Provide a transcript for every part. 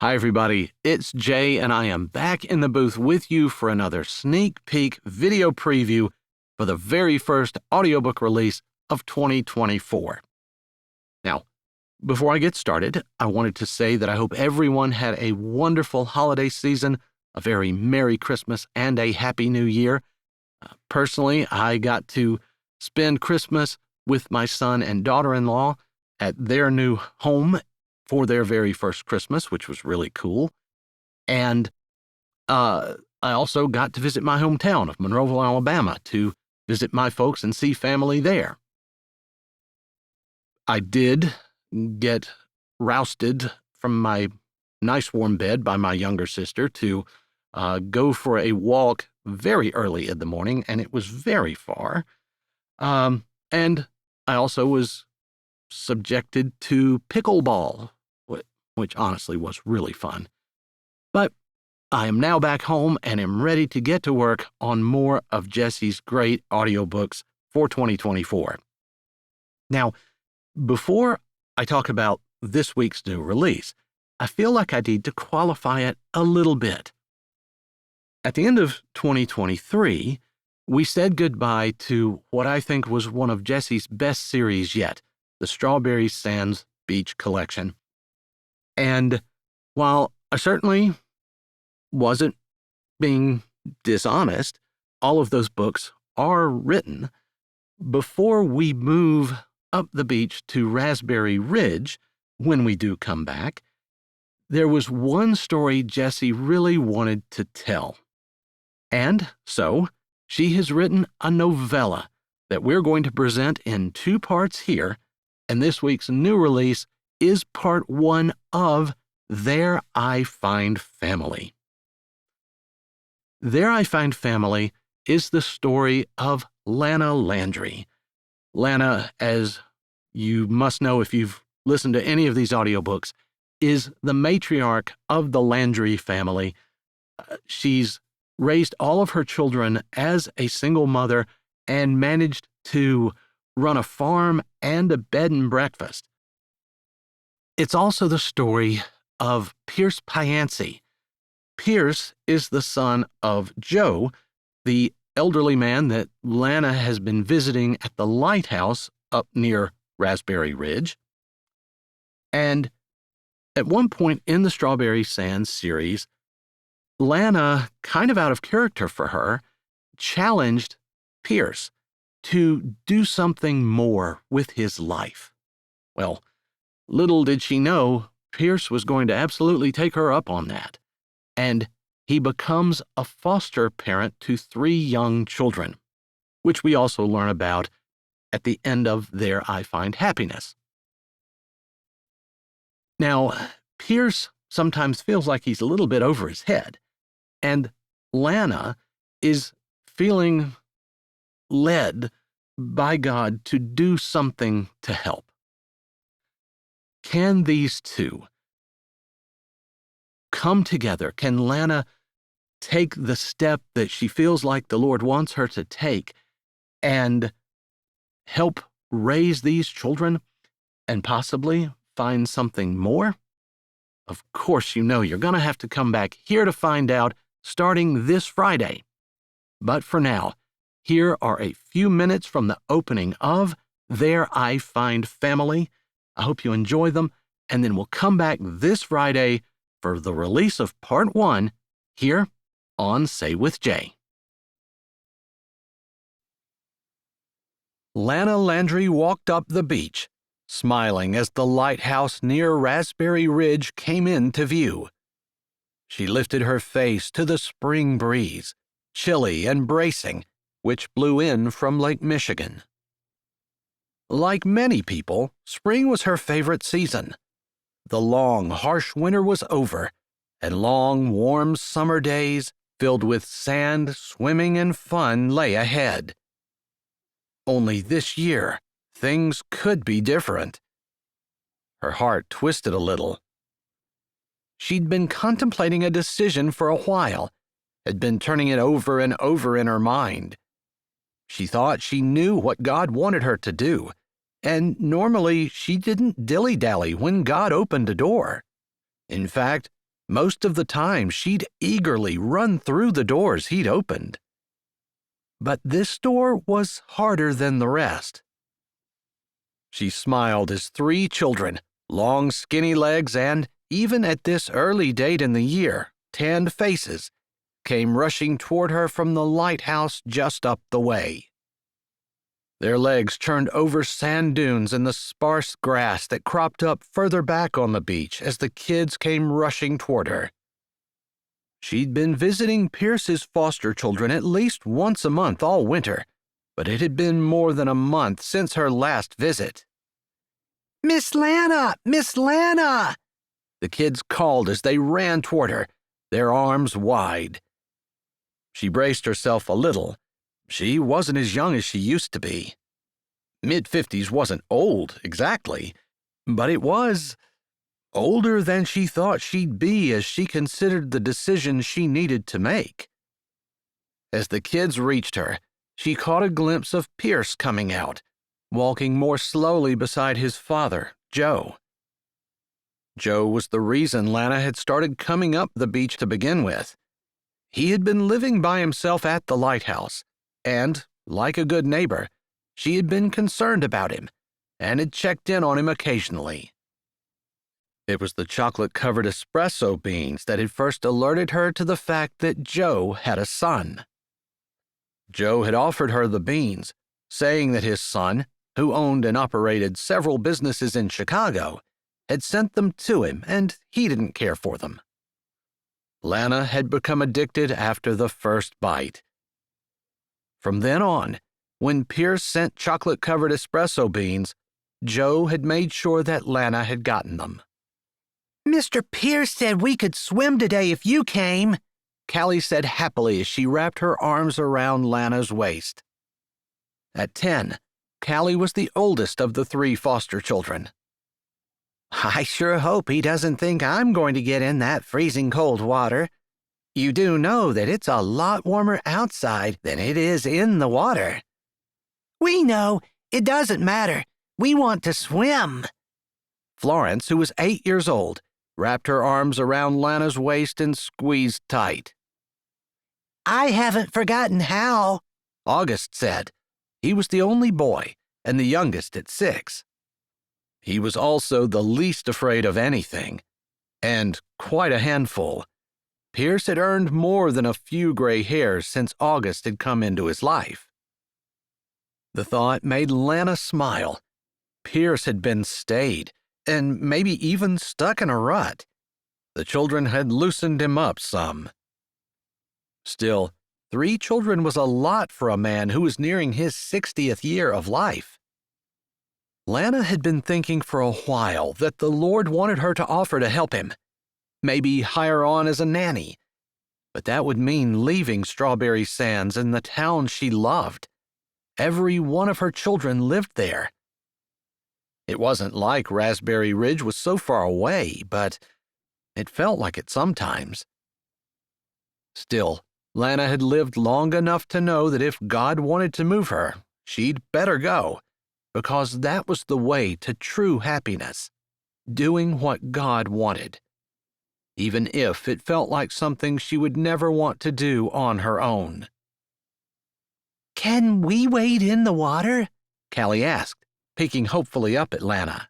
Hi, everybody. It's Jay, and I am back in the booth with you for another sneak peek video preview for the very first audiobook release of 2024. Now, before I get started, I wanted to say that I hope everyone had a wonderful holiday season, a very Merry Christmas, and a Happy New Year. Personally, I got to spend Christmas with my son and daughter-in-law at their new home for their very first Christmas, which was really cool. And I also got to visit my hometown of Monroeville, Alabama, to visit my folks and see family there. I did get rousted from my nice warm bed by my younger sister to go for a walk very early in the morning, and it was very far. And I also was subjected to pickleball, which honestly was really fun. But I am now back home and am ready to get to work on more of Jessie's great audiobooks for 2024. Now, before I talk about this week's new release, I feel like I need to qualify it a little bit. At the end of 2023, we said goodbye to what I think was one of Jessie's best series yet, the Strawberry Sands Beach Collection. And while I certainly wasn't being dishonest, all of those books are written. Before we move up the beach to Raspberry Ridge, when we do come back, there was one story Jessie really wanted to tell. And so she has written a novella that we're going to present in 2 parts here, and this week's new release is part 1 of There I Find Family. There I Find Family is the story of Lana Landry. Lana, as you must know if you've listened to any of these audiobooks, is the matriarch of the Landry family. She's raised all of her children as a single mother and managed to run a farm and a bed and breakfast. It's also the story of Pierce Piancy. Pierce is the son of Joe, the elderly man that Lana has been visiting at the lighthouse up near Raspberry Ridge. And at one point in the Strawberry Sands series, Lana, kind of out of character for her, challenged Pierce to do something more with his life. Well, little did she know, Pierce was going to absolutely take her up on that, and he becomes a foster parent to 3 young children, which we also learn about at the end of There I Find Happiness. Now, Pierce sometimes feels like he's a little bit over his head, and Lana is feeling led by God to do something to help. Can these two come together? Can Lana take the step that she feels like the Lord wants her to take and help raise these children and possibly find something more? Of course, you know you're going to have to come back here to find out starting this Friday. But for now, here are a few minutes from the opening of There I Find Family. I hope you enjoy them, and then we'll come back this Friday for the release of part 1 here on Say With Jay. Lana Landry walked up the beach, smiling as the lighthouse near Raspberry Ridge came into view. She lifted her face to the spring breeze, chilly and bracing, which blew in from Lake Michigan. Like many people, spring was her favorite season. The long, harsh winter was over, and long, warm summer days filled with sand, swimming, and fun lay ahead. Only this year, things could be different. Her heart twisted a little. She'd been contemplating a decision for a while, had been turning it over and over in her mind. She thought she knew what God wanted her to do, and normally she didn't dilly-dally when God opened a door. In fact, Most of the time, she'd eagerly run through the doors he'd opened. But this door was harder than the rest. She smiled as 3 children, long skinny legs and, even at this early date in the year, tanned faces, came rushing toward her from the lighthouse just up the way. Their legs churned over sand dunes and the sparse grass that cropped up further back on the beach as the kids came rushing toward her. She'd been visiting Pierce's foster children at least once a month all winter, but it had been more than a month since her last visit. "Miss Lana! Miss Lana!" The kids called as they ran toward her, their arms wide. She braced herself a little. She wasn't as young as she used to be. Mid-50s wasn't old, exactly, but it was older than she thought she'd be as she considered the decision she needed to make. As the kids reached her, she caught a glimpse of Pierce coming out, walking more slowly beside his father, Joe. Joe was the reason Lana had started coming up the beach to begin with. He had been living by himself at the lighthouse, and, like a good neighbor, she had been concerned about him and had checked in on him occasionally. It was the chocolate-covered espresso beans that had first alerted her to the fact that Joe had a son. Joe had offered her the beans, saying that his son, who owned and operated several businesses in Chicago, had sent them to him and he didn't care for them. Lana had become addicted after the first bite. From then on, when Pierce sent chocolate-covered espresso beans, Joe had made sure that Lana had gotten them. "Mr. Pierce said we could swim today if you came," Callie said happily as she wrapped her arms around Lana's waist. At 10, Callie was the oldest of the 3 foster children. "I sure hope he doesn't think I'm going to get in that freezing cold water. You do know that it's a lot warmer outside than it is in the water." "We know. It doesn't matter. We want to swim." Florence, who was 8 years old, wrapped her arms around Lana's waist and squeezed tight. "I haven't forgotten how," August said. He was the only boy and the youngest at 6. He was also the least afraid of anything, and quite a handful. Pierce had earned more than a few gray hairs since August had come into his life. The thought made Lana smile. Pierce had been stayed, and maybe even stuck in a rut. The children had loosened him up some. Still, 3 children was a lot for a man who was nearing his 60th year of life. Lana had been thinking for a while that the Lord wanted her to offer to help him, maybe hire on as a nanny, but that would mean leaving Strawberry Sands and the town she loved. Every one of her children lived there. It wasn't like Raspberry Ridge was so far away, but it felt like it sometimes. Still, Lana had lived long enough to know that if God wanted to move her, she'd better go, because that was the way to true happiness, doing what God wanted, even if it felt like something she would never want to do on her own. "Can we wade in the water?" Callie asked, peeking hopefully up at Lana.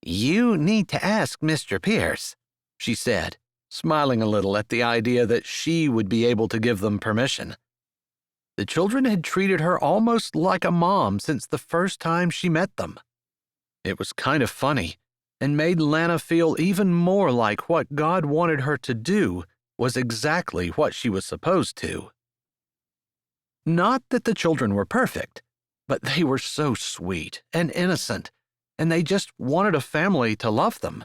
"You need to ask Mr. Pierce," she said, smiling a little at the idea that she would be able to give them permission. The children had treated her almost like a mom since the first time she met them. It was kind of funny, and made Lana feel even more like what God wanted her to do was exactly what she was supposed to. Not that the children were perfect, but they were so sweet and innocent, and they just wanted a family to love them.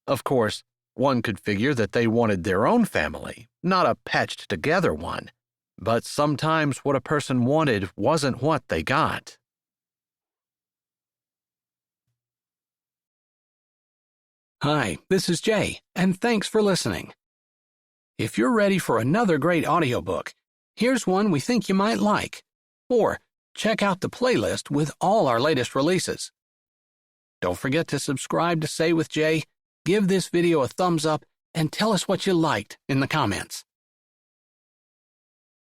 Of course, one could figure that they wanted their own family, not a patched-together one. But sometimes what a person wanted wasn't what they got. Hi, this is Jay, and thanks for listening. If you're ready for another great audiobook, here's one we think you might like. Or check out the playlist with all our latest releases. Don't forget to subscribe to Say with Jay, give this video a thumbs up, and tell us what you liked in the comments.